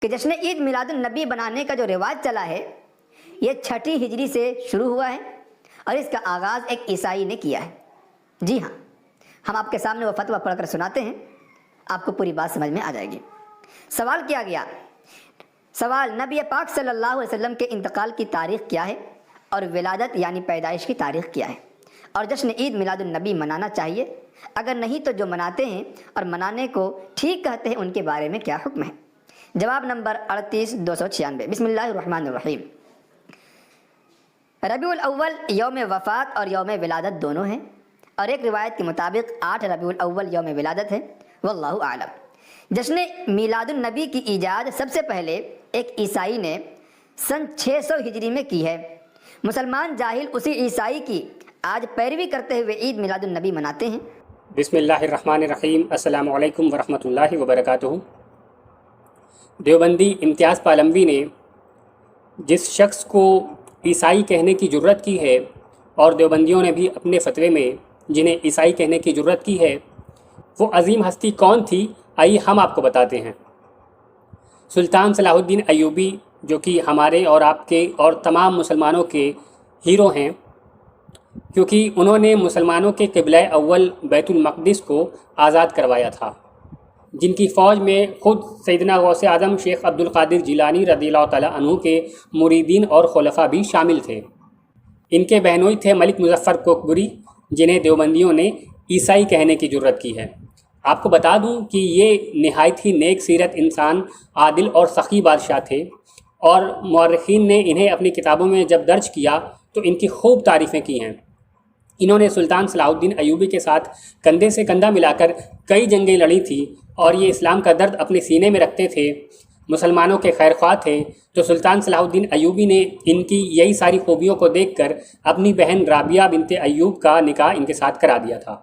کہ جشن عید میلاد النبی بنانے کا جو رواج چلا ہے یہ 6 ہجری سے شروع ہوا ہے اور اس کا آغاز ایک عیسائی نے کیا ہے۔ جی ہاں، ہم آپ کے سامنے وہ فتویٰ پڑھ کر سناتے ہیں، آپ کو پوری بات سمجھ میں آ جائے گی۔ سوال کیا گیا، سوال نبی پاک صلی اللہ علیہ وسلم کے انتقال کی تاریخ کیا ہے اور ولادت یعنی پیدائش کی تاریخ کیا ہے، اور جشن عید میلاد النبی منانا چاہیے؟ اگر نہیں تو جو مناتے ہیں اور منانے کو ٹھیک کہتے ہیں ان کے بارے میں کیا حکم ہے؟ جواب نمبر 38,296۔ بسم اللہ الرحمن الرحیم۔ ربیع الاول یوم وفات اور یوم ولادت دونوں ہیں، اور ایک روایت کے مطابق 8 ربیع الاول یوم ولادت ہے، واللہ اعلم۔ جشن میلاد النبی کی ایجاد سب سے پہلے ایک عیسائی نے سن 600 ہجری میں کی ہے۔ مسلمان جاہل اسی عیسائی کی آج پیروی کرتے ہوئے عید میلاد النبی مناتے ہیں۔ بسم اللہ الرحمن الرحیم۔ السلام علیکم ورحمۃ اللہ وبرکاتہ۔ دیوبندی امتیاز پالموی نے جس شخص کو عیسائی کہنے کی جرت کی ہے، اور دیوبندیوں نے بھی اپنے فتوے میں جنہیں عیسائی کہنے کی جرت کی ہے، وہ عظیم ہستی کون تھی؟ آئیے ہم آپ کو بتاتے ہیں۔ سلطان صلاح الدین ایوبی، جو کہ ہمارے اور آپ کے اور تمام مسلمانوں کے ہیرو ہیں، کیونکہ انہوں نے مسلمانوں کے قبلہ اول بیت المقدس کو آزاد کروایا تھا، جن کی فوج میں خود سیدنا غوث اعظم شیخ عبد القادر جیلانی رضی اللہ تعالیٰ عنہ کے مریدین اور خلفاء بھی شامل تھے۔ ان کے بہنوئی تھے ملک مظفر کوکبری، جنہیں دیوبندیوں نے عیسائی کہنے کی جرت کی ہے۔ آپ کو بتا دوں کہ یہ نہایت ہی نیک سیرت انسان، عادل اور سخی بادشاہ تھے، اور مورخین نے انہیں اپنی کتابوں میں جب درج کیا تو ان کی خوب تعریفیں کی ہیں۔ انہوں نے سلطان صلاح الدین ایوبی کے ساتھ کندھے سے کندھا ملا کر کئی جنگیں لڑی تھیں، اور یہ اسلام کا درد اپنے سینے میں رکھتے تھے، مسلمانوں کے خیر خواہ تھے۔ تو سلطان صلاح الدین ایوبی نے ان کی یہی ساری خوبیوں کو دیکھ کر اپنی بہن رابعہ بنت ایوب کا نکاح ان کے ساتھ کرا دیا تھا۔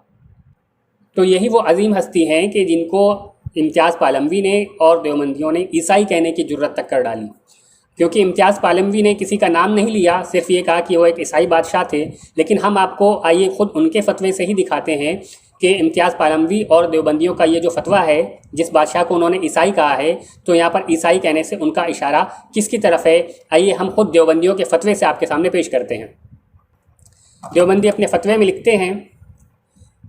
تو یہی وہ عظیم ہستی ہیں کہ جن کو امتیاز پالموی نے اور دیوبندیوں نے عیسائی کہنے کی جرت تک کر ڈالی، کیونکہ امتیاز پالموی نے کسی کا نام نہیں لیا، صرف یہ کہا کہ وہ ایک عیسائی بادشاہ تھے۔ لیکن ہم آپ کو آئیے خود ان کے فتوے سے ہی دکھاتے ہیں کہ امتیاز پالموی اور دیوبندیوں کا یہ جو فتویٰ ہے، جس بادشاہ کو انہوں نے عیسائی کہا ہے، تو یہاں پر عیسائی کہنے سے ان کا اشارہ کس کی طرف ہے؟ آئیے ہم خود دیوبندیوں کے فتوے سے آپ کے سامنے پیش کرتے ہیں۔ دیوبندی اپنے فتوے میں لکھتے ہیں،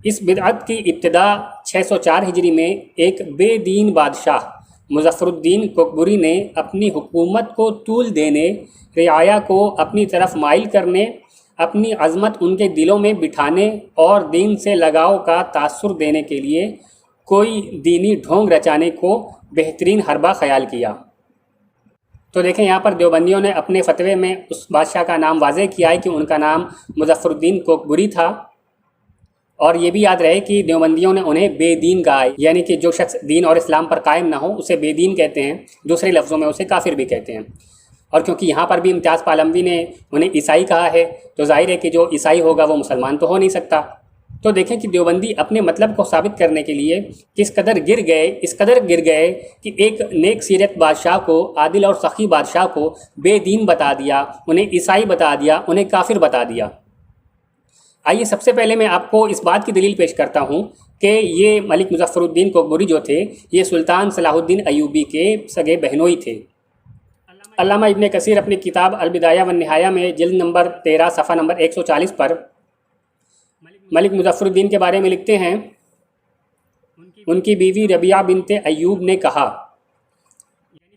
اس بدعت کی ابتدا 604 ہجری میں ایک بے دین بادشاہ مظفر الدین کوکبری نے اپنی حکومت کو طول دینے، رعایا کو اپنی طرف مائل کرنے، اپنی عظمت ان کے دلوں میں بٹھانے اور دین سے لگاؤ کا تاثر دینے کے لیے کوئی دینی ڈھونگ رچانے کو بہترین حربہ خیال کیا۔ تو دیکھیں یہاں پر دیوبندیوں نے اپنے فتوے میں اس بادشاہ کا نام واضح کیا ہے کہ ان کا نام مظفر الدین کوکبری تھا، اور یہ بھی یاد رہے کہ دیوبندیوں نے انہیں بے دین کہا ہے، یعنی کہ جو شخص دین اور اسلام پر قائم نہ ہو اسے بے دین کہتے ہیں، دوسرے لفظوں میں اسے کافر بھی کہتے ہیں۔ اور کیونکہ یہاں پر بھی امتیاز پالموی نے انہیں عیسائی کہا ہے، تو ظاہر ہے کہ جو عیسائی ہوگا وہ مسلمان تو ہو نہیں سکتا۔ تو دیکھیں کہ دیوبندی اپنے مطلب کو ثابت کرنے کے لیے کس قدر گر گئے، اس قدر گر گئے کہ ایک نیک سیرت بادشاہ کو، عادل اور سخی بادشاہ کو بے دین بتا دیا، انہیں عیسائی بتا دیا، انہیں کافر بتا دیا۔ آئیے سب سے پہلے میں آپ کو اس بات کی دلیل پیش کرتا ہوں کہ یہ ملک مظفر الدین کوکبری جو تھے، یہ سلطان صلاح الدین ایوبی کے سگے بہنوئی تھے۔ علامہ ابن کثیر اپنی کتاب البدایہ والنہایہ میں جلد نمبر 13 صفحہ نمبر 140 پر ملک مظفر الدین کے بارے میں لکھتے ہیں، ان کی بیوی ربیعہ بنت ایوب نے کہا،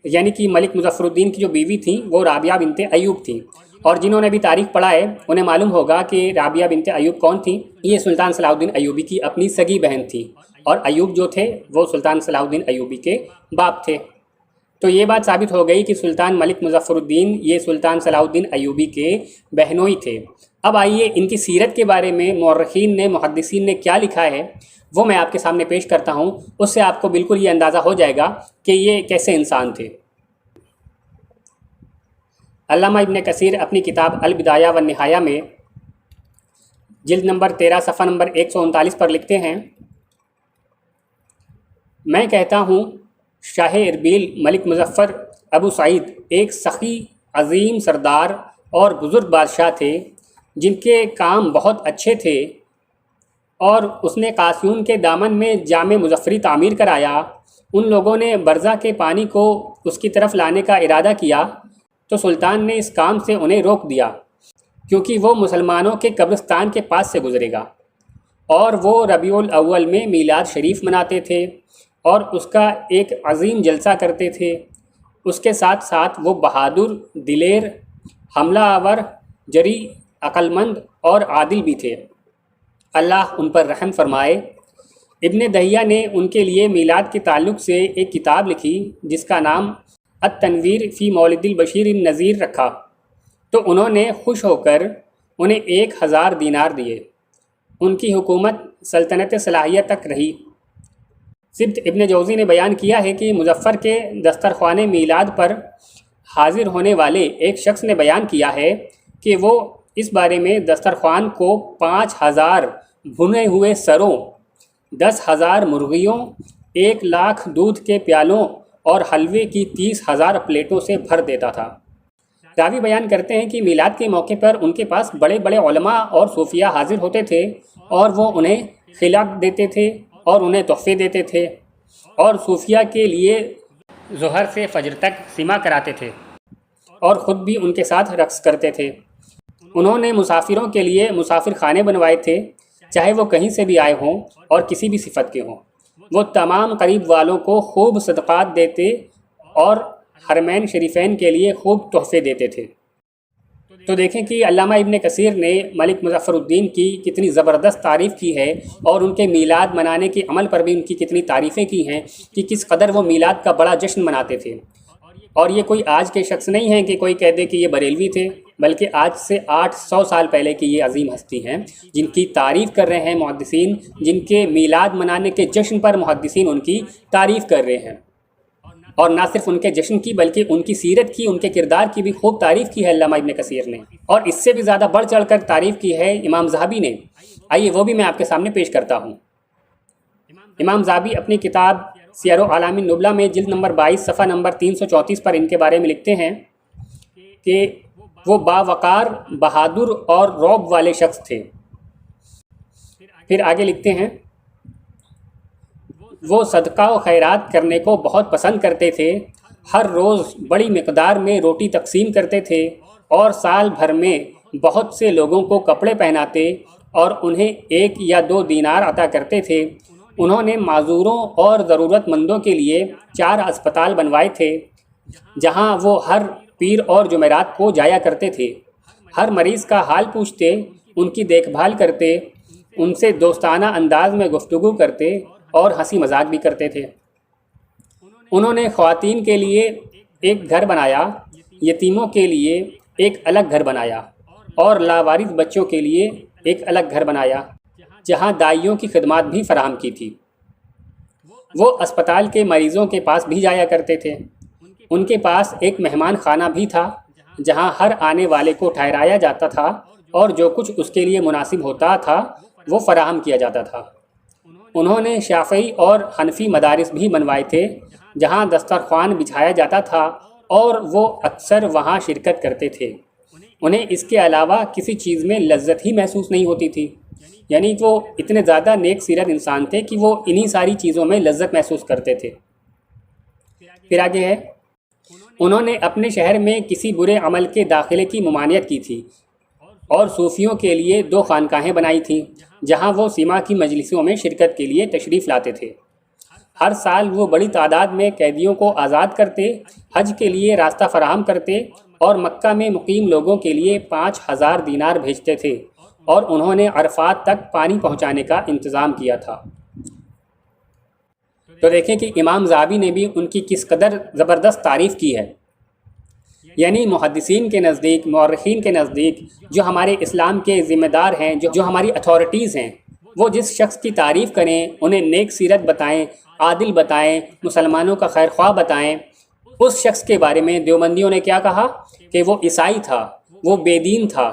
یعنی کہ ملک مظفر الدین کی جو بیوی تھیں وہ رابعہ بنت ایوب تھیں، اور جنہوں نے بھی تاریخ پڑھا ہے انہیں معلوم ہوگا کہ رابعہ بنت ایوب کون تھیں۔ یہ سلطان صلاح الدین ایوبی کی اپنی سگی بہن تھی، اور ایوب جو تھے وہ سلطان صلاح الدین ایوبی کے باپ تھے۔ تو یہ بات ثابت ہو گئی کہ سلطان ملک مظفر الدین یہ سلطان صلاح الدین ایوبی کے بہنوئی تھے۔ اب آئیے ان کی سیرت کے بارے میں مورخین نے، محدثین نے کیا لکھا ہے وہ میں آپ کے سامنے پیش کرتا ہوں، اس سے آپ کو بالکل یہ اندازہ ہو جائے گا کہ یہ کیسے انسان تھے۔ علامہ ابن کثیر اپنی کتاب البدایہ والنہایہ میں جلد نمبر 13 صفحہ نمبر 139 پر لکھتے ہیں، میں کہتا ہوں شاہ اربیل ملک مظفر ابو سعید ایک سخی، عظیم سردار اور بزرگ بادشاہ تھے، جن کے کام بہت اچھے تھے، اور اس نے قاسیون کے دامن میں جامع مظفری تعمیر کرایا ان لوگوں نے برزہ کے پانی کو اس کی طرف لانے کا ارادہ کیا تو سلطان نے اس کام سے انہیں روک دیا، کیونکہ وہ مسلمانوں کے قبرستان کے پاس سے گزرے گا، اور وہ ربیع الاول میں میلاد شریف مناتے تھے اور اس کا ایک عظیم جلسہ کرتے تھے۔ اس کے ساتھ ساتھ وہ بہادر، دلیر، حملہ آور، جری، عقل مند اور عادل بھی تھے۔ اللہ ان پر رحم فرمائے۔ ابن دہیہ نے ان کے لیے میلاد کے تعلق سے ایک کتاب لکھی جس کا نام التنویر فی مولد البشیر النذیر رکھا، تو انہوں نے خوش ہو کر انہیں 1000 دینار دیے۔ ان کی حکومت سلطنت صلاحیہ تک رہی۔ سبت ابن جوزی نے بیان کیا ہے کہ مظفر کے دسترخوان میلاد پر حاضر ہونے والے ایک شخص نے بیان کیا ہے کہ وہ اس بارے میں دسترخوان کو 5000 بھنے ہوئے سروں، 10,000 مرغیوں، 1,00,000 دودھ کے پیالوں اور حلوے کی 30,000 پلیٹوں سے بھر دیتا تھا۔ راوی بیان کرتے ہیں کہ میلاد کے موقع پر ان کے پاس بڑے بڑے علماء اور صوفیہ حاضر ہوتے تھے اور وہ انہیں خلعت دیتے تھے اور انہیں تحفے دیتے تھے، اور صوفیہ کے لیے ظہر سے فجر تک سما کراتے تھے اور خود بھی ان کے ساتھ رقص کرتے تھے۔ انہوں نے مسافروں کے لیے مسافر خانے بنوائے تھے، چاہے وہ کہیں سے بھی آئے ہوں اور کسی بھی صفت کے ہوں۔ وہ تمام قریب والوں کو خوب صدقات دیتے اور حرمین شریفین کے لیے خوب تحفے دیتے تھے۔ تو دیکھیں کہ علامہ ابن کثیر نے ملک مظفر الدین کی کتنی زبردست تعریف کی ہے، اور ان کے میلاد منانے کے عمل پر بھی ان کی کتنی تعریفیں کی ہیں کہ کس قدر وہ میلاد کا بڑا جشن مناتے تھے۔ اور یہ کوئی آج کے شخص نہیں ہیں کہ کوئی کہہ دے کہ یہ بریلوی تھے، بلکہ آج سے 800 سال پہلے کی یہ عظیم ہستی ہیں جن کی تعریف کر رہے ہیں محدثین، جن کے میلاد منانے کے جشن پر محدثین ان کی تعریف کر رہے ہیں۔ اور نہ صرف ان کے جشن کی بلکہ ان کی سیرت کی، ان کے کردار کی بھی خوب تعریف کی ہے علامہ ابن کثیر نے، اور اس سے بھی زیادہ بڑھ چڑھ کر تعریف کی ہے امام ذہبی نے۔ آئیے وہ بھی میں آپ کے سامنے پیش کرتا ہوں۔ امام ذہبی اپنی کتاب سیر اعلام النبلہ میں جلد نمبر 22 صفحہ نمبر 334 پر ان کے بارے میں لکھتے ہیں کہ وہ باوقار، بہادر اور رعب والے شخص تھے۔ پھر آگے لکھتے ہیں، وہ صدقہ و خیرات کرنے کو بہت پسند کرتے تھے، ہر روز بڑی مقدار میں روٹی تقسیم کرتے تھے، اور سال بھر میں بہت سے لوگوں کو کپڑے پہناتے اور انہیں 1 یا 2 دینار عطا کرتے تھے۔ انہوں نے معذوروں اور ضرورت مندوں کے لیے 4 اسپتال بنوائے تھے، جہاں وہ ہر پیر اور جمعرات کو جایا کرتے تھے۔ ہر مریض کا حال پوچھتے، ان کی دیکھ بھال کرتے، ان سے دوستانہ انداز میں گفتگو کرتے اور ہنسی مذاق بھی کرتے تھے۔ انہوں نے خواتین کے لیے ایک گھر بنایا، یتیموں کے لیے ایک الگ گھر بنایا، اور لاوارث بچوں کے لیے ایک الگ گھر بنایا، جہاں دائیوں کی خدمات بھی فراہم کی تھی۔ وہ اسپتال کے مریضوں کے پاس بھی جایا کرتے تھے۔ ان کے پاس ایک مہمان خانہ بھی تھا، جہاں ہر آنے والے کو ٹھہرایا جاتا تھا اور جو کچھ اس کے لیے مناسب ہوتا تھا وہ فراہم کیا جاتا تھا۔ انہوں نے شافعی اور حنفی مدارس بھی بنوائے تھے، جہاں دسترخوان بچھایا جاتا تھا اور وہ اکثر وہاں شرکت کرتے تھے۔ انہیں اس کے علاوہ کسی چیز میں لذت ہی محسوس نہیں ہوتی تھی، یعنی وہ اتنے زیادہ نیک سیرت انسان تھے کہ وہ انہی ساری چیزوں میں لذت محسوس کرتے تھے۔ پھر آگے ہے، انہوں نے اپنے شہر میں کسی برے عمل کے داخلے کی ممانعت کی تھی، اور صوفیوں کے لیے 2 خانقاہیں بنائی تھیں، جہاں وہ سیما کی مجلسوں میں شرکت کے لیے تشریف لاتے تھے۔ ہر سال وہ بڑی تعداد میں قیدیوں کو آزاد کرتے، حج کے لیے راستہ فراہم کرتے، اور مکہ میں مقیم لوگوں کے لیے 5000 دینار بھیجتے تھے، اور انہوں نے عرفات تک پانی پہنچانے کا انتظام کیا تھا۔ تو دیکھیں کہ امام ذہبی نے بھی ان کی کس قدر زبردست تعریف کی ہے۔ یعنی محدثین کے نزدیک، مورخین کے نزدیک، جو ہمارے اسلام کے ذمہ دار ہیں، جو ہماری اتھارٹیز ہیں، وہ جس شخص کی تعریف کریں، انہیں نیک سیرت بتائیں، عادل بتائیں، مسلمانوں کا خیر خواہ بتائیں، اس شخص کے بارے میں دیوبندیوں نے کیا کہا کہ وہ عیسائی تھا، وہ بے دین تھا،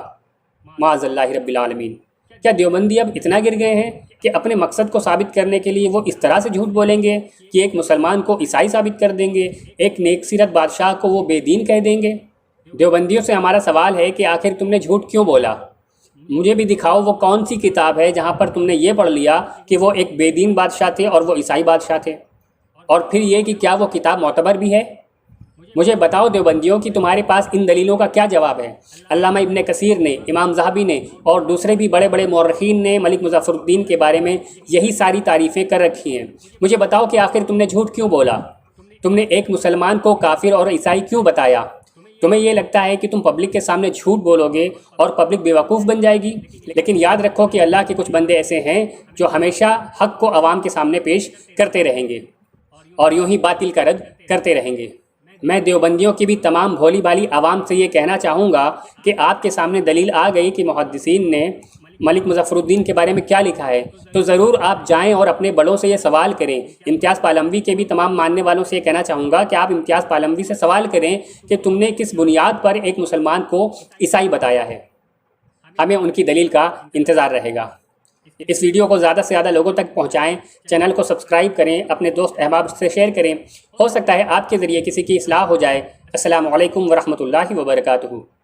معاذ اللہ رب العالمین۔ کیا دیوبندی اب اتنا گر گئے ہیں کہ اپنے مقصد کو ثابت کرنے کے لیے وہ اس طرح سے جھوٹ بولیں گے کہ ایک مسلمان کو عیسائی ثابت کر دیں گے، ایک نیک سیرت بادشاہ کو وہ بے دین کہہ دیں گے؟ دیوبندیوں سے ہمارا سوال ہے کہ آخر تم نے جھوٹ کیوں بولا؟ مجھے بھی دکھاؤ وہ کون سی کتاب ہے جہاں پر تم نے یہ پڑھ لیا کہ وہ ایک بے دین بادشاہ تھے اور وہ عیسائی بادشاہ تھے۔ اور پھر یہ کہ کیا وہ کتاب معتبر بھی ہے؟ مجھے بتاؤ دیوبندیوں کہ تمہارے پاس ان دلیلوں کا کیا جواب ہے؟ علامہ ابن کثیر نے، امام ذہبی نے اور دوسرے بھی بڑے بڑے مورخین نے ملک مظفر الدین کے بارے میں یہی ساری تعریفیں کر رکھی ہیں۔ مجھے بتاؤ کہ آخر تم نے جھوٹ کیوں بولا؟ تم نے ایک مسلمان کو کافر اور عیسائی کیوں بتایا؟ تمہیں یہ لگتا ہے کہ تم پبلک کے سامنے جھوٹ بولو گے اور پبلک بیوقوف بن جائے گی؟ لیکن یاد رکھو کہ اللہ کے کچھ بندے ایسے ہیں جو ہمیشہ حق کو عوام کے سامنے پیش کرتے رہیں گے اور یوں ہی باطل کا رد کرتے رہیں گے۔ میں دیوبندیوں کی بھی تمام بھولی بالی عوام سے یہ کہنا چاہوں گا کہ آپ کے سامنے دلیل آ گئی کہ محدثین نے ملک مظفر الدین کے بارے میں کیا لکھا ہے، تو ضرور آپ جائیں اور اپنے بڑوں سے یہ سوال کریں۔ امتیاز پالموی کے بھی تمام ماننے والوں سے یہ کہنا چاہوں گا کہ آپ امتیاز پالموی سے سوال کریں کہ تم نے کس بنیاد پر ایک مسلمان کو عیسائی بتایا ہے۔ ہمیں ان کی دلیل کا انتظار رہے گا۔ اس ویڈیو کو زیادہ سے زیادہ لوگوں تک پہنچائیں، چینل کو سبسکرائب کریں، اپنے دوست احباب سے شیئر کریں، ہو سکتا ہے آپ کے ذریعے کسی کی اصلاح ہو جائے۔ السلام علیکم ورحمۃ اللہ وبرکاتہ۔